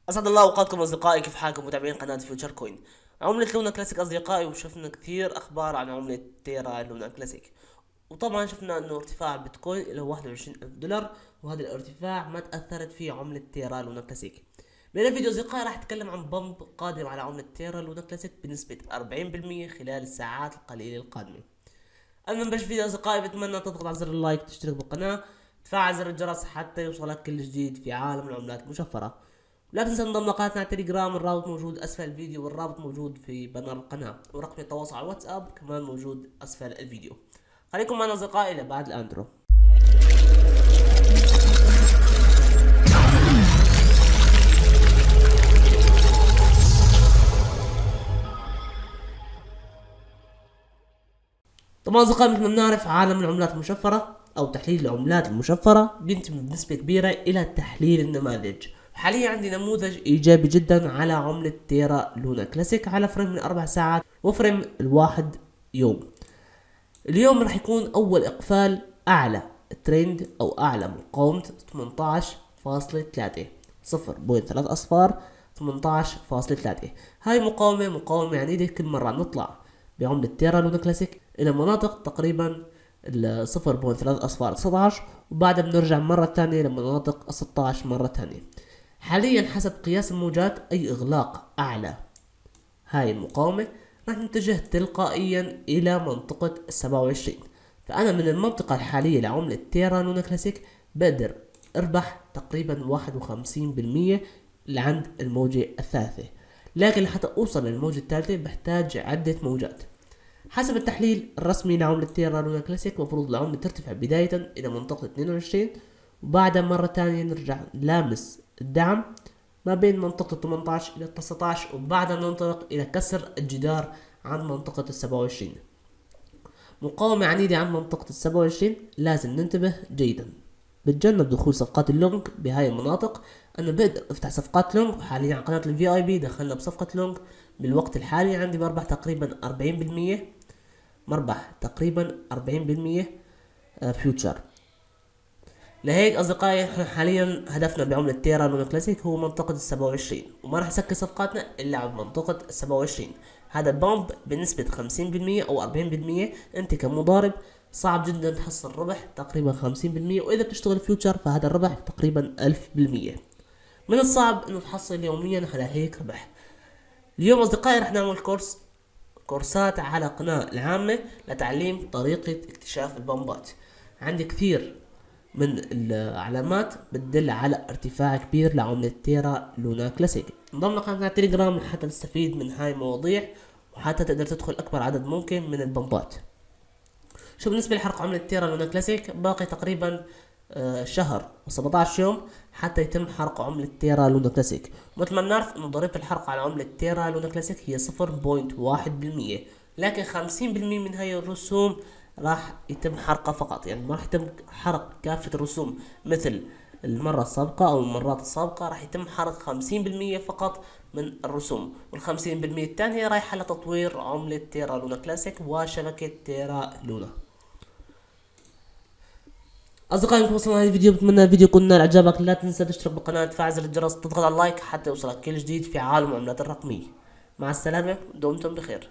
اسعد الله اوقاتكم اصدقائي، كيف حالكم متابعين قناه فيوتشر كوين؟ عملة لونا كلاسيك اصدقائي، وشفنا كثير اخبار عن عملة تيرا لونا كلاسيك. وطبعا شفنا انه ارتفاع البيتكوين الى 21,000 دولار، وهذا الارتفاع ما تاثرت فيه عملة تيرا لونا كلاسيك. من الفيديو اصدقائي راح اتكلم عن بمب قادم على عملة تيرا لونا كلاسيك بنسبة 40% خلال الساعات القليلة القادمة. قبل ما نبلش الفيديو اصدقائي بتمنى تضغط على زر اللايك وتشترك بالقناة، تفعل زر الجرس حتى يوصلك كل جديد في عالم العملات المشفرة. لا تنسى انضم لقناتنا على التليجرام، الرابط موجود اسفل الفيديو والرابط موجود في بانر القناة، ورقم التواصل على الواتساب كمان موجود اسفل الفيديو. خليكم معنا اصدقائي الى بعد الانترو. طبعا اصدقائي مثل ما بنعرف عالم العملات المشفرة او تحليل العملات المشفرة بينتمي بنسبة كبيرة الى تحليل النماذج. حاليا عندي نموذج ايجابي جدا على عملة تيرا لونا كلاسيك على فريم من 4 ساعات وفريم الواحد يوم. اليوم راح يكون اول اقفال اعلى ترند او اعلى مقاومة 18.3 0.3 اصفار 18.3. هاي مقاومة عنيدة. كل مرة نطلع بعملة تيرا لونا كلاسيك الى مناطق تقريبا ال 0.3 اصفار 19، وبعدها بنرجع مرة تانية لمناطق 16 مرة تانية. حاليا حسب قياس الموجات اي اغلاق اعلى هاي المقاومة راح نتجه تلقائيا الى منطقة 27. فانا من المنطقة الحالية لعملة تيرا لونا كلاسيك بقدر اربح تقريبا 51% لعند الموجة الثالثة، لكن لحتى اوصل للموجة الثالثة بحتاج عدة موجات. حسب التحليل الرسمي لعملة تيرا لونا كلاسيك مفروض العملة ترتفع بداية الى منطقة 22، وبعدها مرة تانية نرجع لامس الدعم ما بين منطقة 18 الى 19، وبعدها ننطلق الى كسر الجدار عند منطقة 27. مقاومة عنيدة عند منطقة 27، لازم ننتبه جيدا. بتجنب دخول صفقات اللونج بهاي المناطق. انا بقدر افتح صفقات لونج، وحاليا على قناة الفي اي بي دخلنا بصفقة لونج. بالوقت الحالي عندي بربح تقريبا 40%، مربح تقريبا 40% فيوتشر. لهيك اصدقائي احنا حاليا هدفنا بعملة تيرا لونا كلاسيك هو منطقة 27، وما راح نسكر صفقاتنا الا عند منطقة 27. هذا بامب بنسبة 50% او 40%. انت كمضارب صعب جدا تحصل ربح تقريبا 50%، واذا بتشتغل فيوتشر فهذا الربح تقريبا 1000%. من الصعب انه تحصل يوميا على هيك ربح. اليوم اصدقائي رح نعمل كورسات على قناة العامة لتعليم طريقة اكتشاف البمبات. عندي كثير من العلامات بتدل على ارتفاع كبير لعملة تيرا لونا كلاسيك. انضم لقناة التليجرام حتى تستفيد من هاي المواضيع، وحتى تقدر تدخل اكبر عدد ممكن من البمبات. شو بالنسبة لحرق عملة تيرا لونا كلاسيك باقي تقريبا شهر و17 يوم حتى يتم حرق عملة تيرا لونا كلاسيك. مثل ما بنعرف انه ضريبة الحرق على عملة تيرا لونا كلاسيك هي 0.1%، لكن 50% من هاي الرسوم راح يتم حرقها فقط. يعني ما راح يتم حرق كافة الرسوم مثل المرة السابقة او المرات السابقة. راح يتم حرق 50% فقط من الرسوم، وال50% الثانية رايحة لتطوير عملة تيرا لونا كلاسيك وشبكة تيرا لونا. اصدقائي انكم وصلنا لهذا الفيديو، بتمنى الفيديو يكون نال اعجابك. لا تنسى تشترك بالقناة، تفعل زر الجرس، تضغط على اللايك حتى يوصلك كل جديد في عالم العملات الرقمية. مع السلامة، دمتم بخير.